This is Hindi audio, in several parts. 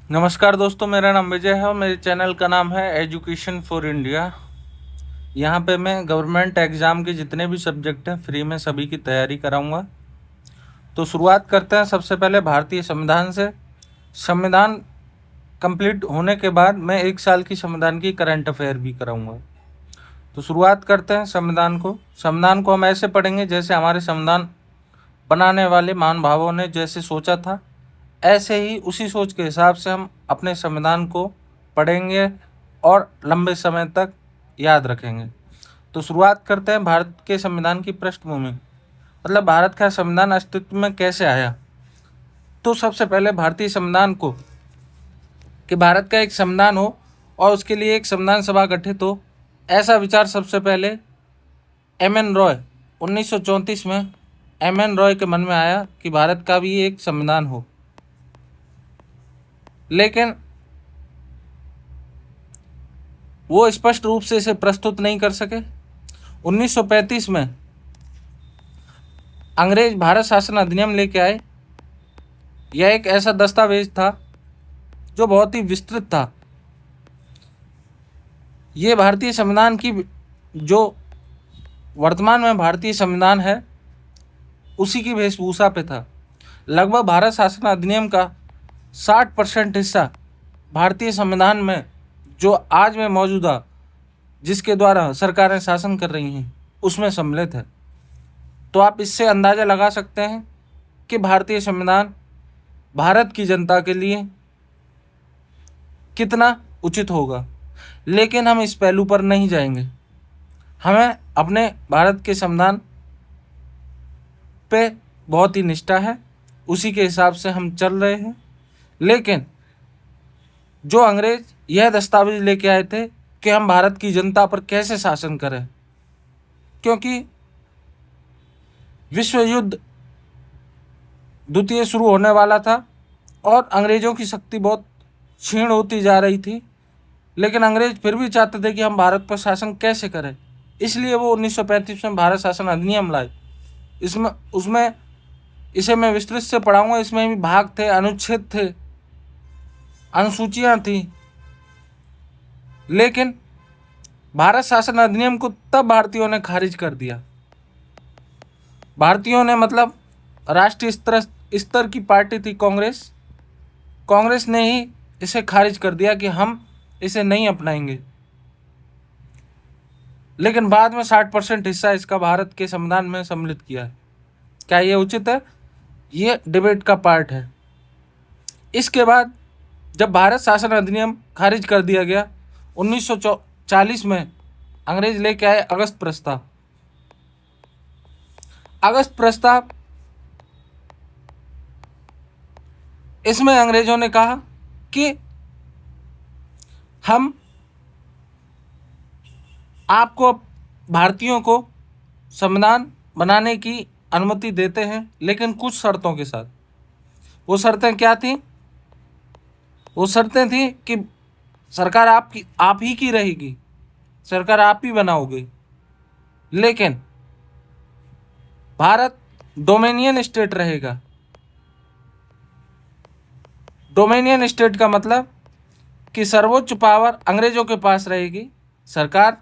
नमस्कार दोस्तों, मेरा नाम विजय है और मेरे चैनल का नाम है एजुकेशन फॉर इंडिया। यहाँ पे मैं गवर्नमेंट एग्ज़ाम के जितने भी सब्जेक्ट हैं फ्री में सभी की तैयारी कराऊंगा। तो शुरुआत करते हैं सबसे पहले भारतीय संविधान से। संविधान कंप्लीट होने के बाद मैं 1 साल की संविधान की करंट अफेयर भी कराऊंगा। तो शुरुआत करते हैं संविधान को हम ऐसे पढ़ेंगे जैसे हमारे संविधान बनाने वाले महानुभावों ने जैसे सोचा था, ऐसे ही उसी सोच के हिसाब से हम अपने संविधान को पढ़ेंगे और लंबे समय तक याद रखेंगे। तो शुरुआत करते हैं भारत के संविधान की पृष्ठभूमि, मतलब भारत का संविधान अस्तित्व में कैसे आया। तो सबसे पहले भारतीय संविधान को कि भारत का एक संविधान हो और उसके लिए एक संविधान सभा गठित हो, ऐसा विचार सबसे पहले एम.एन. रॉय 1934 में एम.एन. रॉय के मन में आया कि भारत का भी एक संविधान हो। लेकिन वो स्पष्ट रूप से इसे प्रस्तुत नहीं कर सके। 1935 में अंग्रेज भारत शासन अधिनियम लेके आए। यह एक ऐसा दस्तावेज था जो बहुत ही विस्तृत था। ये भारतीय संविधान की जो वर्तमान में भारतीय संविधान है उसी की वेशभूषा पे था। लगभग भारत शासन अधिनियम का 60% हिस्सा भारतीय संविधान में जो आज में मौजूदा जिसके द्वारा सरकारें शासन कर रही हैं उसमें सम्मिलित है। तो आप इससे अंदाज़ा लगा सकते हैं कि भारतीय संविधान भारत की जनता के लिए कितना उचित होगा। लेकिन हम इस पहलू पर नहीं जाएंगे। हमें अपने भारत के संविधान पे बहुत ही निष्ठा है, उसी के हिसाब से हम चल रहे हैं। लेकिन जो अंग्रेज यह दस्तावेज लेके आए थे कि हम भारत की जनता पर कैसे शासन करें, क्योंकि विश्व युद्ध द्वितीय शुरू होने वाला था और अंग्रेज़ों की शक्ति बहुत क्षीण होती जा रही थी। लेकिन अंग्रेज फिर भी चाहते थे कि हम भारत पर शासन कैसे करें, इसलिए वो 1935 में भारत शासन अधिनियम लाए। उसमें इसे मैं विस्तृत से पढ़ाऊँगा। इसमें भी भाग थे, अनुच्छेद थे, अनुसूचियाँ थी। लेकिन भारत शासन अधिनियम को तब भारतीयों ने खारिज कर दिया। भारतीयों ने मतलब राष्ट्रीय स्तर की पार्टी थी कांग्रेस ने ही इसे खारिज कर दिया कि हम इसे नहीं अपनाएंगे। लेकिन बाद में 60% हिस्सा इसका भारत के संविधान में सम्मिलित किया है। क्या ये उचित है? ये डिबेट का पार्ट है। इसके बाद जब भारत शासन अधिनियम खारिज कर दिया गया, 1940 में अंग्रेज लेके आए अगस्त प्रस्ताव। इसमें अंग्रेजों ने कहा कि हम आपको भारतीयों को संविधान बनाने की अनुमति देते हैं, लेकिन कुछ शर्तों के साथ। वो शर्तें क्या थी? वो शर्तें थी कि सरकार आप ही की रहेगी, सरकार आप ही बनाओगे, लेकिन भारत डोमिनियन स्टेट रहेगा। डोमिनियन स्टेट का मतलब कि सर्वोच्च पावर अंग्रेजों के पास रहेगी, सरकार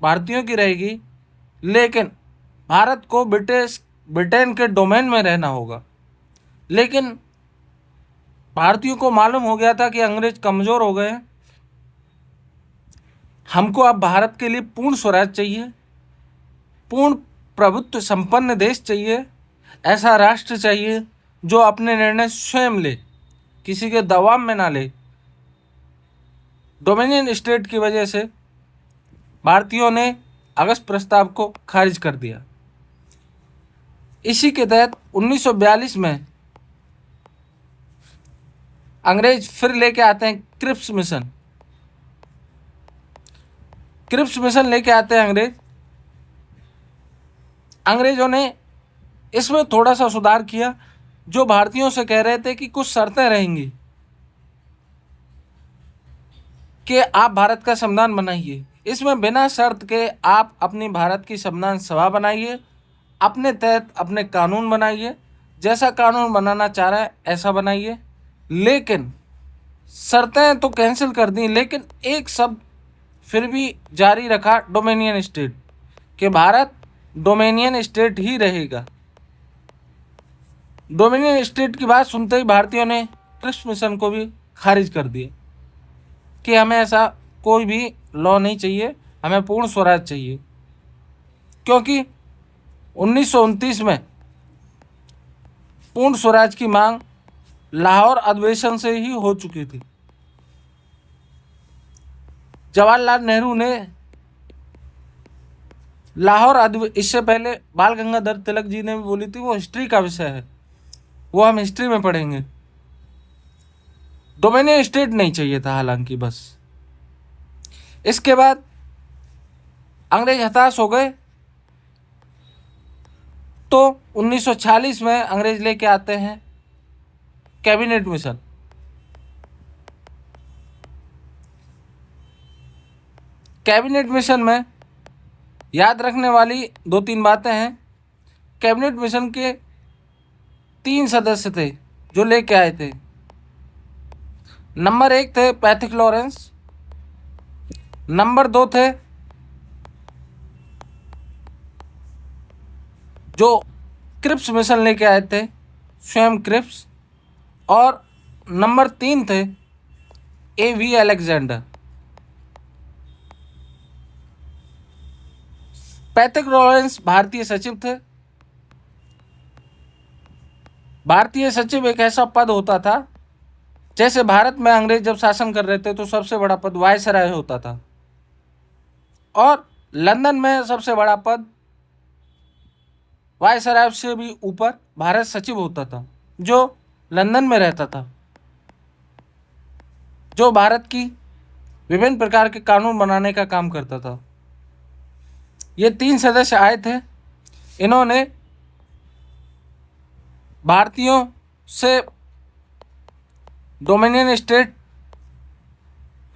भारतीयों की रहेगी, लेकिन भारत को ब्रिटेन के डोमेन में रहना होगा। लेकिन भारतीयों को मालूम हो गया था कि अंग्रेज कमज़ोर हो गए हैं। हमको अब भारत के लिए पूर्ण स्वराज चाहिए, पूर्ण प्रभुत्व संपन्न देश चाहिए, ऐसा राष्ट्र चाहिए जो अपने निर्णय स्वयं ले, किसी के दबाव में ना ले। डोमिनियन स्टेट की वजह से भारतीयों ने अगस्त प्रस्ताव को खारिज कर दिया। इसी के तहत 1942 में अंग्रेज फिर लेके आते हैं क्रिप्स मिशन लेके आते हैं अंग्रेजों ने इसमें थोड़ा सा सुधार किया। जो भारतीयों से कह रहे थे कि कुछ शर्तें रहेंगी कि आप भारत का संविधान बनाइए, इसमें बिना शर्त के आप अपनी भारत की संविधान सभा बनाइए, अपने तहत अपने कानून बनाइए, जैसा कानून बनाना चाह रहे हैं ऐसा बनाइए, लेकिन शर्तें तो कैंसिल कर दी, लेकिन एक शब्द फिर भी जारी रखा, डोमिनियन स्टेट, कि भारत डोमिनियन स्टेट ही रहेगा। डोमिनियन स्टेट की बात सुनते ही भारतीयों ने क्रिप्स मिशन को भी खारिज कर दिया कि हमें ऐसा कोई भी लॉ नहीं चाहिए, हमें पूर्ण स्वराज चाहिए, क्योंकि 1929 में पूर्ण स्वराज की मांग लाहौर अधिवेशन से ही हो चुकी थी। जवाहरलाल नेहरू ने इससे पहले बाल गंगाधर तिलक जी ने भी बोली थी, वो हिस्ट्री का विषय है, वो हम हिस्ट्री में पढ़ेंगे। डोमिनियन स्टेट नहीं चाहिए था हालांकि। बस इसके बाद अंग्रेज हताश हो गए, तो 1946 में अंग्रेज लेके आते हैं कैबिनेट मिशन। कैबिनेट मिशन में याद रखने वाली 2-3 बातें हैं। कैबिनेट मिशन के 3 सदस्य थे जो लेके आए थे। नंबर 1 थे पैथिक लॉरेंस, नंबर 2 थे जो क्रिप्स मिशन लेके आए थे, स्वयं क्रिप्स, और नंबर 3 थे A.V. अलेक्जेंडर। पैथिक लॉरेंस भारतीय सचिव थे। भारतीय सचिव एक ऐसा पद होता था, जैसे भारत में अंग्रेज जब शासन कर रहे थे तो सबसे बड़ा पद वायसराय होता था, और लंदन में सबसे बड़ा पद वायसराय से भी ऊपर भारत सचिव होता था, जो लंदन में रहता था, जो भारत की विभिन्न प्रकार के कानून बनाने का काम करता था। ये 3 सदस्य आए थे। इन्होंने भारतीयों से डोमिनियन स्टेट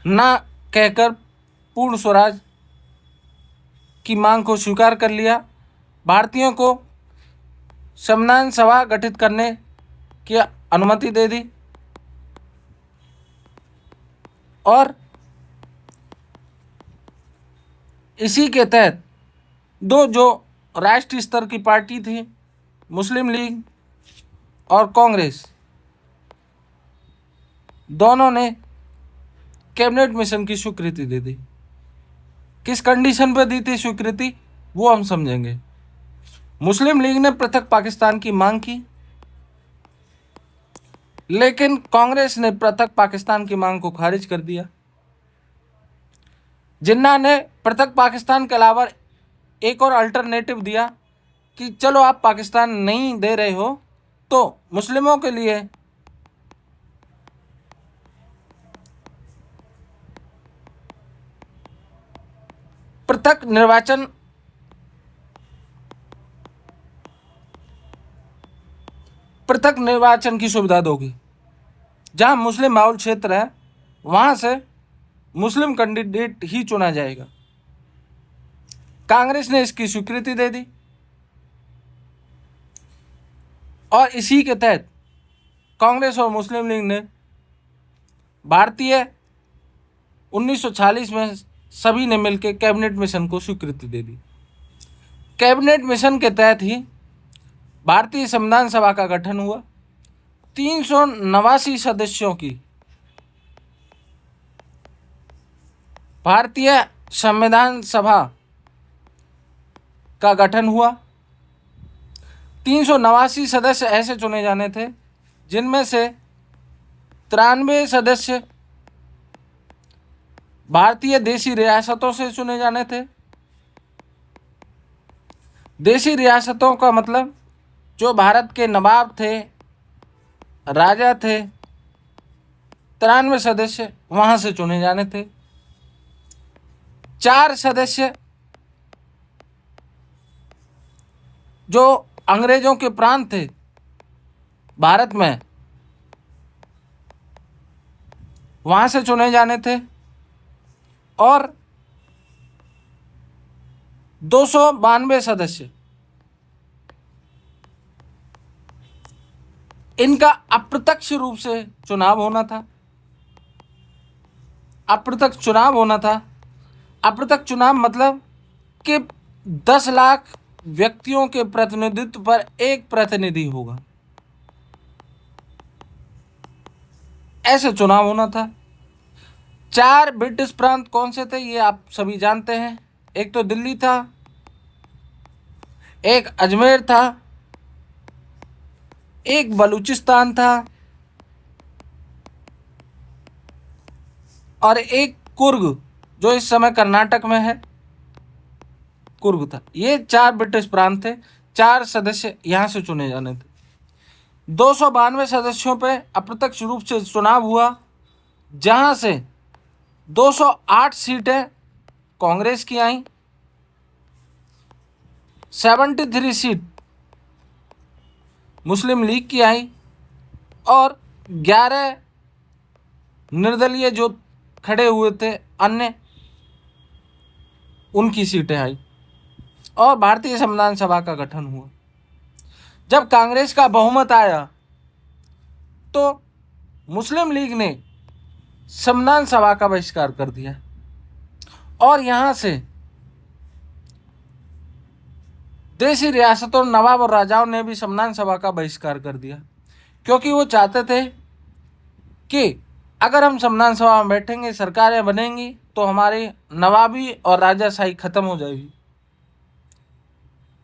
ना कहकर पूर्ण स्वराज की मांग को स्वीकार कर लिया। भारतीयों को संविधान सभा गठित करने की अनुमति दे दी, और इसी के तहत जो राष्ट्रीय स्तर की पार्टी थी, मुस्लिम लीग और कांग्रेस, दोनों ने कैबिनेट मिशन की स्वीकृति दे दी। किस कंडीशन पर दी थी स्वीकृति, वो हम समझेंगे। मुस्लिम लीग ने पृथक पाकिस्तान की मांग की, लेकिन कांग्रेस ने पृथक पाकिस्तान की मांग को खारिज कर दिया। जिन्ना ने पृथक पाकिस्तान के अलावा एक और अल्टरनेटिव दिया कि चलो आप पाकिस्तान नहीं दे रहे हो तो मुस्लिमों के लिए पृथक निर्वाचन की सुविधा दोगी। जहां मुस्लिम बाहुल क्षेत्र है वहां से मुस्लिम कैंडिडेट ही चुना जाएगा। कांग्रेस ने इसकी स्वीकृति दे दी, और इसी के तहत कांग्रेस और मुस्लिम लीग ने भारतीय 1946 में सभी ने मिलकर कैबिनेट मिशन को स्वीकृति दे दी। कैबिनेट मिशन के तहत ही भारतीय संविधान सभा का गठन हुआ। 389 सदस्यों की भारतीय संविधान सभा का गठन हुआ। 389 सदस्य ऐसे चुने जाने थे जिनमें से 93 सदस्य भारतीय देशी रियासतों से चुने जाने थे। देशी रियासतों का मतलब जो भारत के नवाब थे, राजा थे, 93 सदस्य वहां से चुने जाने थे। 4 सदस्य जो अंग्रेजों के प्रांत थे भारत में, वहां से चुने जाने थे, और 292 सदस्य इनका अप्रत्यक्ष रूप से चुनाव होना था। अप्रत्यक्ष चुनाव होना था। अप्रत्यक्ष चुनाव मतलब कि 10 लाख व्यक्तियों के प्रतिनिधित्व पर एक प्रतिनिधि होगा, ऐसे चुनाव होना था। 4 ब्रिटिश प्रांत कौन से थे ये आप सभी जानते हैं। एक तो दिल्ली था, एक अजमेर था, एक बलूचिस्तान था और एक कुर्ग जो इस समय कर्नाटक में है, कुर्ग था। ये 4 ब्रिटिश प्रांत थे। 4 सदस्य यहां से चुने जाने थे। 292 सदस्यों पे अप्रत्यक्ष रूप से चुनाव हुआ, जहां से 208 सीटें कांग्रेस की आई, 73 सीट मुस्लिम लीग की आई और 11 निर्दलीय जो खड़े हुए थे अन्य, उनकी सीटें आई और भारतीय संविधान सभा का गठन हुआ। जब कांग्रेस का बहुमत आया तो मुस्लिम लीग ने संविधान सभा का बहिष्कार कर दिया और यहां से देशी रियासतों, नवाब और राजाओं ने भी संविधान सभा का बहिष्कार कर दिया, क्योंकि वो चाहते थे कि अगर हम संविधान सभा में बैठेंगे, सरकारें बनेंगी, तो हमारी नवाबी और राजाशाही खत्म हो जाएगी।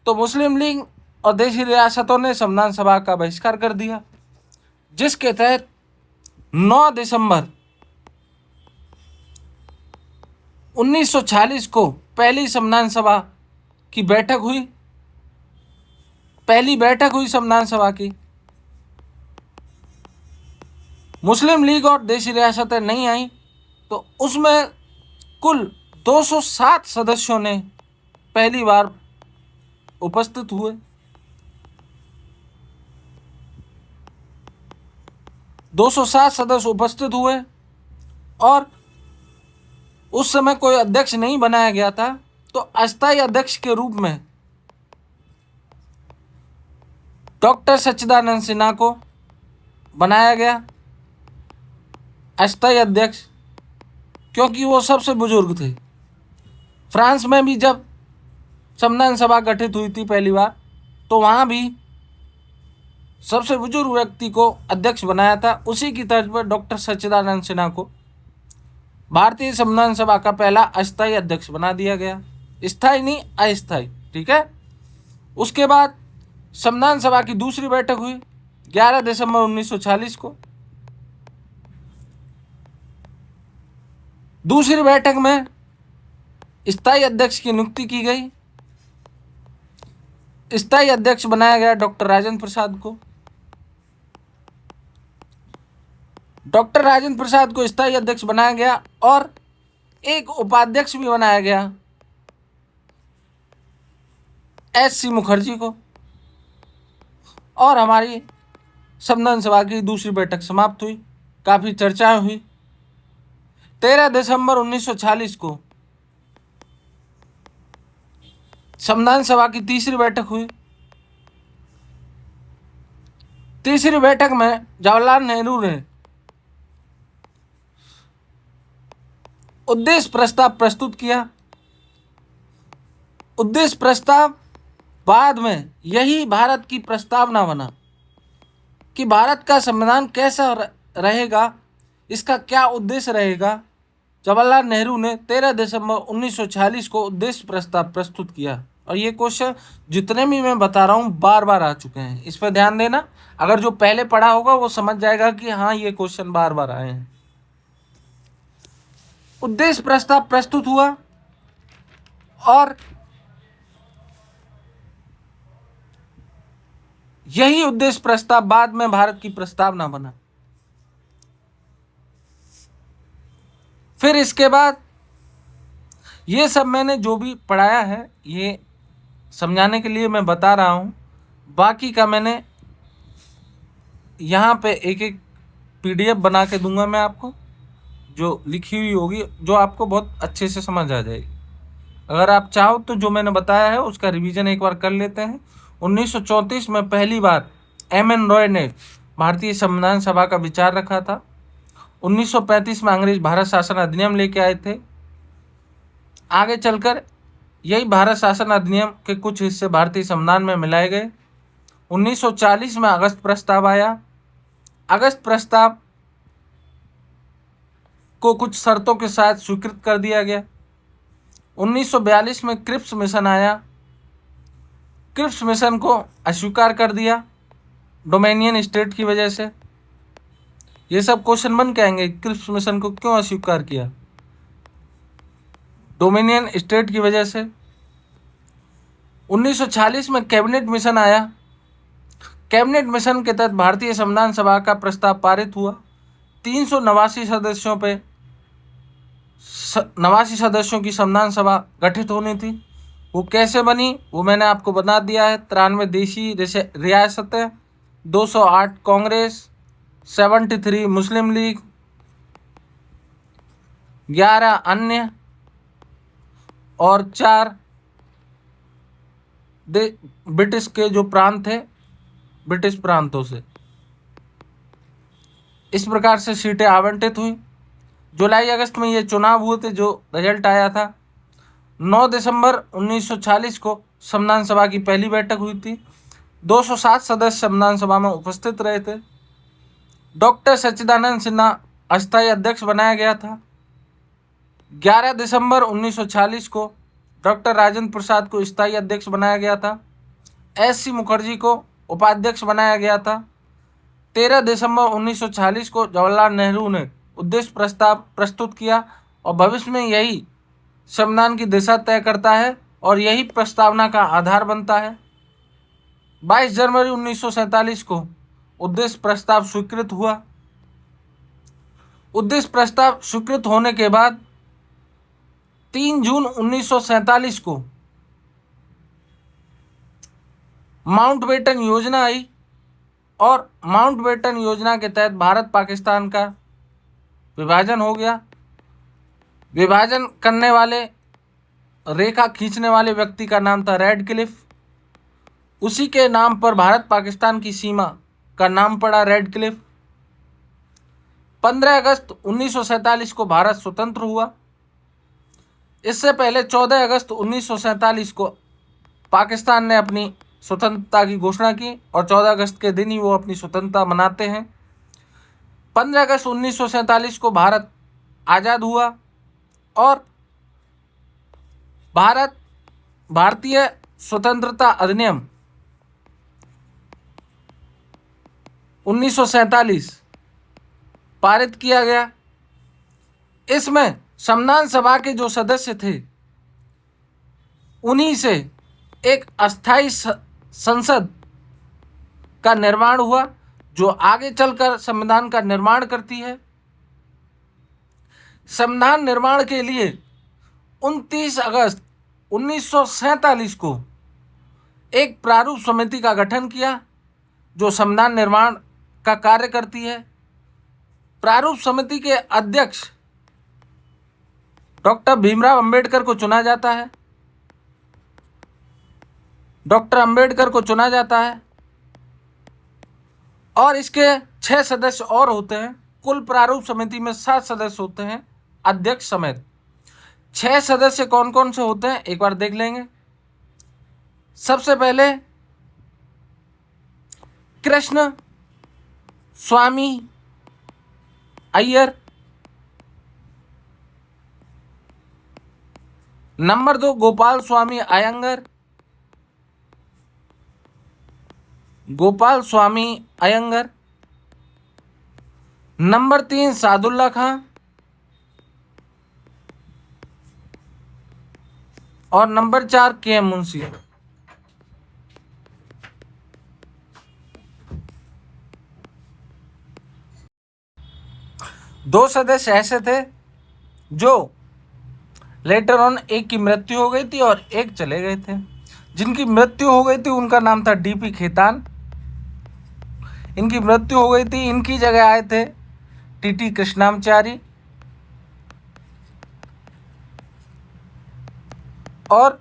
तो मुस्लिम लीग और देशी रियासतों ने संविधान सभा का बहिष्कार कर दिया, जिसके तहत 9 दिसंबर 1946 को पहली संविधान सभा की बैठक हुई। पहली बैठक हुई संविधान सभा की। मुस्लिम लीग और देशी रियासतें नहीं आई, तो उसमें कुल 207 सदस्यों ने पहली बार उपस्थित हुए। 207 सदस्य उपस्थित हुए और उस समय कोई अध्यक्ष नहीं बनाया गया था, तो अस्थायी अध्यक्ष के रूप में डॉक्टर सच्चिदानंद सिन्हा को बनाया गया अस्थायी अध्यक्ष, क्योंकि वो सबसे बुजुर्ग थे। फ्रांस में भी जब संविधान सभा गठित हुई थी पहली बार, तो वहाँ भी सबसे बुजुर्ग व्यक्ति को अध्यक्ष बनाया था। उसी की तर्ज पर डॉक्टर सच्चिदानंद सिन्हा को भारतीय संविधान सभा का पहला अस्थायी अध्यक्ष बना दिया गया। स्थायी नहीं, अस्थायी, ठीक है। उसके बाद संविधान सभा की दूसरी बैठक हुई 11 दिसंबर 1946 को। दूसरी बैठक में स्थायी अध्यक्ष की नियुक्ति की गई। स्थायी अध्यक्ष बनाया गया डॉक्टर राजेंद्र प्रसाद को। डॉक्टर राजेंद्र प्रसाद को स्थायी अध्यक्ष बनाया गया और एक उपाध्यक्ष भी बनाया गया एस.सी. मुखर्जी को। और हमारी संविधान सभा की दूसरी बैठक समाप्त हुई। काफ़ी चर्चाएं हुई। 13 दिसंबर 1946 को संविधान सभा की तीसरी बैठक हुई। तीसरी बैठक में जवाहरलाल नेहरू ने उद्देश्य प्रस्ताव प्रस्तुत किया। उद्देश्य प्रस्ताव बाद में यही भारत की प्रस्तावना बना कि भारत का संविधान कैसा रहेगा, इसका क्या उद्देश्य रहेगा। जवाहरलाल नेहरू ने 13 दिसंबर 1946 को उद्देश्य प्रस्ताव प्रस्तुत किया। और ये क्वेश्चन जितने भी मैं बता रहा हूँ बार बार आ चुके हैं, इस पर ध्यान देना। अगर जो पहले पढ़ा होगा वो समझ जाएगा कि हाँ ये क्वेश्चन बार बार आए हैं। उद्देश्य प्रस्ताव प्रस्तुत हुआ और यही उद्देश्य प्रस्ताव बाद में भारत की प्रस्तावना बना। फिर इसके बाद ये सब मैंने जो भी पढ़ाया है ये समझाने के लिए मैं बता रहा हूँ। बाकी का मैंने यहाँ पे एक एक PDF बना के दूंगा मैं आपको, जो लिखी हुई होगी, जो आपको बहुत अच्छे से समझ आ जाएगी। अगर आप चाहो तो जो मैंने बताया है उसका रिवीजन एक बार कर लेते हैं। 1934 में पहली बार M.N. रॉय ने भारतीय संविधान सभा का विचार रखा था 1935 में अंग्रेज भारत शासन अधिनियम लेके आए थे। आगे चलकर यही भारत शासन अधिनियम के कुछ हिस्से भारतीय संविधान में मिलाए गए। 1940 में अगस्त प्रस्ताव आया। अगस्त प्रस्ताव को कुछ शर्तों के साथ स्वीकृत कर दिया गया। 1942 में क्रिप्स मिशन आया। क्रिप्स मिशन को अस्वीकार कर दिया डोमिनियन स्टेट की वजह से। ये सब क्वेश्चन बन के आएंगे, क्रिप्स मिशन को क्यों अस्वीकार किया? डोमिनियन स्टेट की वजह से। 1946 में कैबिनेट मिशन आया। कैबिनेट मिशन के तहत भारतीय संविधान सभा का प्रस्ताव पारित हुआ। 389 सदस्यों पे 89 सदस्यों की संविधान सभा गठित होनी थी। वो कैसे बनी वो मैंने आपको बता दिया है। 93 देशी रियासतें, 208 कांग्रेस, 73 मुस्लिम लीग, 11 अन्य और 4 ब्रिटिश के जो प्रांत थे, ब्रिटिश प्रांतों से। इस प्रकार से सीटें आवंटित हुई। जुलाई अगस्त में ये चुनाव हुए थे, जो रिजल्ट आया था। 9 दिसंबर 1940 को संविधान सभा की पहली बैठक हुई थी। 207 सदस्य संविधान सभा में उपस्थित रहे थे। डॉक्टर सच्चिदानंद सिन्हा अस्थायी अध्यक्ष बनाया गया था। 11 दिसंबर 1940 को डॉक्टर राजेंद्र प्रसाद को स्थायी अध्यक्ष बनाया गया था। एस.सी. मुखर्जी को उपाध्यक्ष बनाया गया था। 13 दिसंबर 1940 को जवाहरलाल नेहरू ने उद्देश्य प्रस्ताव प्रस्तुत किया और भविष्य में यही संविधान की दिशा तय करता है और यही प्रस्तावना का आधार बनता है। 22 जनवरी 1947 को उद्देश्य प्रस्ताव स्वीकृत हुआ। उद्देश्य प्रस्ताव स्वीकृत होने के बाद 3 जून 1947 को माउंटबेटन योजना आई और माउंटबेटन योजना के तहत भारत पाकिस्तान का विभाजन हो गया। विभाजन करने वाले, रेखा खींचने वाले व्यक्ति का नाम था रेडक्लिफ। उसी के नाम पर भारत पाकिस्तान की सीमा का नाम पड़ा रेडक्लिफ। 15 अगस्त 1947 को भारत स्वतंत्र हुआ। इससे पहले 14 अगस्त 1947 को पाकिस्तान ने अपनी स्वतंत्रता की घोषणा की और 14 अगस्त के दिन ही वो अपनी स्वतंत्रता मनाते हैं। 15 अगस्त 1947 को भारत आज़ाद हुआ और भारतीय स्वतंत्रता अधिनियम 1947 पारित किया गया। इसमें संविधान सभा के जो सदस्य थे उन्हीं से एक अस्थाई संसद का निर्माण हुआ, जो आगे चलकर संविधान का निर्माण करती है। संविधान निर्माण के लिए 29 अगस्त 1947 को एक प्रारूप समिति का गठन किया, जो संविधान निर्माण का कार्य करती है। प्रारूप समिति के अध्यक्ष डॉक्टर भीमराव अंबेडकर को चुना जाता है। डॉक्टर अंबेडकर को चुना जाता है और इसके 6 सदस्य और होते हैं। कुल प्रारूप समिति में 7 सदस्य होते हैं, अध्यक्ष समेत। 6 सदस्य कौन कौन से होते हैं एक बार देख लेंगे। सबसे पहले कृष्ण स्वामी अय्यर। नंबर 2 गोपाल स्वामी अयंगर। गोपाल स्वामी अयंगर। नंबर 3 सादुल्ला खां और नंबर 4 के.एम. मुंशी। दो सदस्य ऐसे थे जो लेटर ऑन एक की मृत्यु हो गई थी और एक चले गए थे। जिनकी मृत्यु हो गई थी उनका नाम था डी.पी. खेतान। इनकी मृत्यु हो गई थी, इनकी जगह आए थे टी.टी. कृष्णामचारी और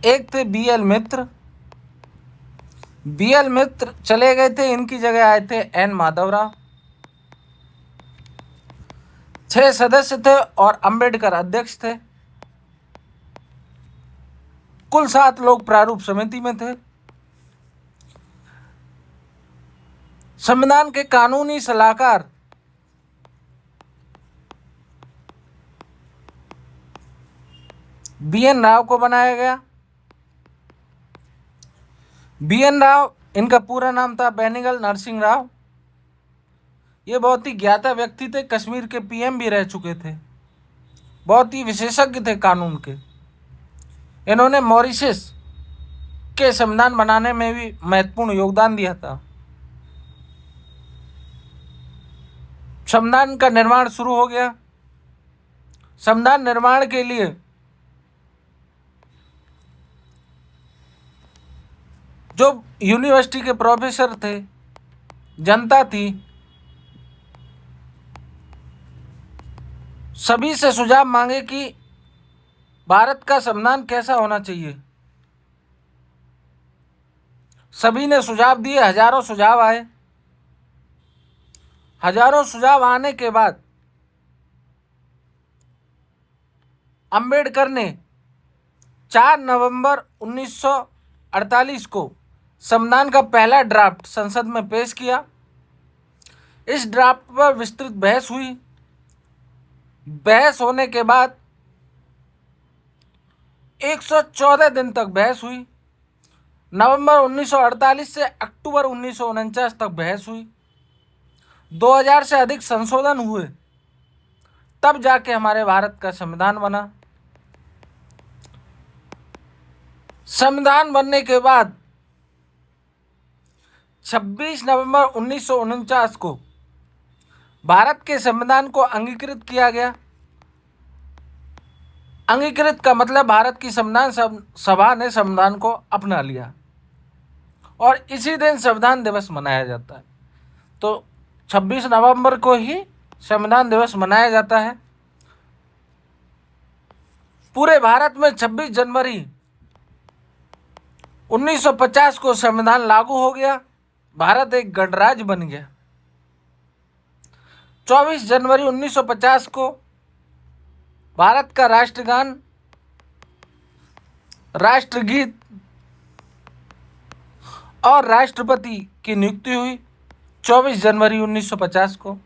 एक थे बी.एल. मित्र। बी.एल. मित्र चले गए थे, इनकी जगह आए थे एन. माधवराव। 6 सदस्य थे और अंबेडकर अध्यक्ष थे। कुल 7 लोग प्रारूप समिति में थे। संविधान के कानूनी सलाहकार BN राव को बनाया गया। BN राव, इनका पूरा नाम था बेनिगल नरसिंह राव। ये बहुत ही ज्ञाता व्यक्ति थे, कश्मीर के PM भी रह चुके थे, बहुत ही विशेषज्ञ थे कानून के। इन्होंने मॉरिशस के संविधान बनाने में भी महत्वपूर्ण योगदान दिया था। संविधान का निर्माण शुरू हो गया। संविधान निर्माण के लिए जो यूनिवर्सिटी के प्रोफेसर थे, जनता थी, सभी से सुझाव मांगे कि भारत का संविधान कैसा होना चाहिए। सभी ने सुझाव दिए, हजारों सुझाव आए। हजारों सुझाव आने के बाद अंबेडकर ने 4 नवंबर 1948 को संविधान का पहला ड्राफ्ट संसद में पेश किया। इस ड्राफ्ट पर विस्तृत बहस हुई। बहस होने के बाद 114 दिन तक बहस हुई। नवंबर 1948 से अक्टूबर 1949 तक बहस हुई। 2000 से अधिक संशोधन हुए, तब जाके हमारे भारत का संविधान बना। संविधान बनने के बाद 26 नवंबर 1949 को भारत के संविधान को अंगीकृत किया गया। अंगीकृत का मतलब भारत की संविधान सभा ने संविधान को अपना लिया और इसी दिन संविधान दिवस मनाया जाता है। तो 26 नवंबर को ही संविधान दिवस मनाया जाता है। पूरे भारत में 26 जनवरी 1950 को संविधान लागू हो गया। भारत एक गणराज्य बन गया। 24 जनवरी 1950 को भारत का राष्ट्रगान, राष्ट्रगीत और राष्ट्रपति की नियुक्ति हुई 24 जनवरी 1950 को,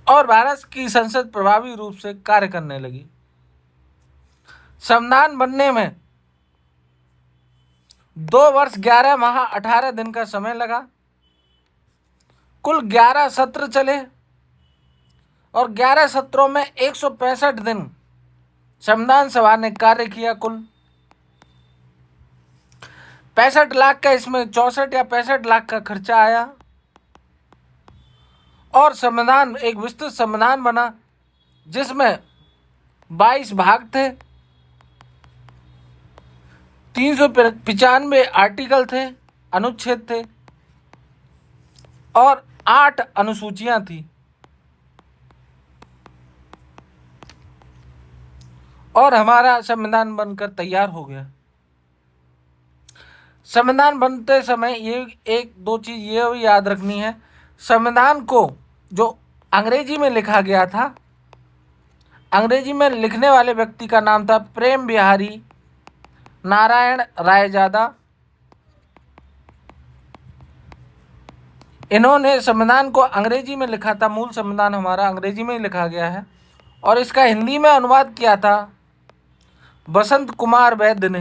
और भारत की संसद प्रभावी रूप से कार्य करने लगी। संविधान बनने में 2 वर्ष 11 माह 18 दिन का समय लगा। कुल 11 सत्र चले और 11 सत्रों में 165 दिन संविधान सभा ने कार्य किया। कुल 65 लाख का, इसमें 64 या 65 लाख का खर्चा आया और संविधान एक विस्तृत संविधान बना जिसमें 22 भाग थे, 395 आर्टिकल थे, अनुच्छेद थे और 8 अनुसूचियां थी। और हमारा संविधान बनकर तैयार हो गया। संविधान बनते समय ये 1-2 चीज ये याद रखनी है। संविधान को जो अंग्रेजी में लिखा गया था, अंग्रेजी में लिखने वाले व्यक्ति का नाम था प्रेम बिहारी नारायण रायजादा। इन्होंने संविधान को अंग्रेजी में लिखा था। मूल संविधान हमारा अंग्रेजी में ही लिखा गया है और इसका हिंदी में अनुवाद किया था बसंत कुमार वैद्य ने,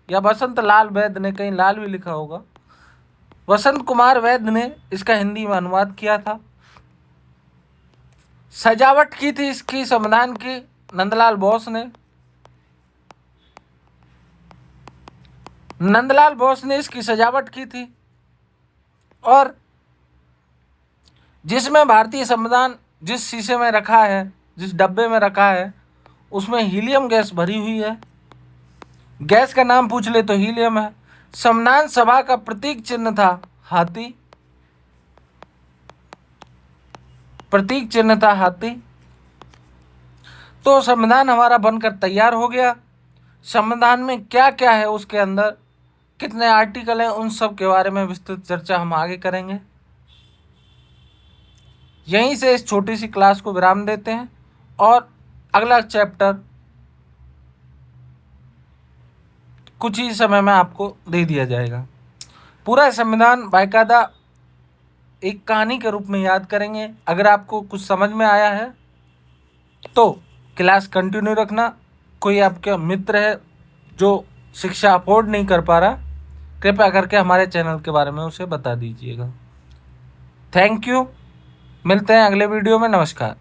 या बसंत लाल वैद्य ने, कहीं लाल भी लिखा होगा। बसंत कुमार वैद्य ने इसका हिंदी में अनुवाद किया था। सजावट की थी इसकी संविधान की नंदलाल बोस ने। नंदलाल बोस ने इसकी सजावट की थी और जिसमें भारतीय संविधान जिस शीशे में रखा है, जिस डब्बे में रखा है, उसमें हीलियम गैस भरी हुई है। गैस का नाम पूछ ले तो हीलियम है। संविधान सभा का प्रतीक चिन्ह था हाथी। प्रतीक चिन्ह था हाथी। तो संविधान हमारा बनकर तैयार हो गया। संविधान में क्या क्या है, उसके अंदर कितने आर्टिकल हैं, उन सब के बारे में विस्तृत चर्चा हम आगे करेंगे। यहीं से इस छोटी सी क्लास को विराम देते हैं और अगला चैप्टर कुछ ही समय में आपको दे दिया जाएगा। पूरा संविधान बाकायदा एक कहानी के रूप में याद करेंगे। अगर आपको कुछ समझ में आया है तो क्लास कंटिन्यू रखना। कोई आपके मित्र है जो शिक्षा अफोर्ड नहीं कर पा रहा, कृपया करके हमारे चैनल के बारे में उसे बता दीजिएगा। Thank you. मिलते हैं अगले वीडियो में। नमस्कार।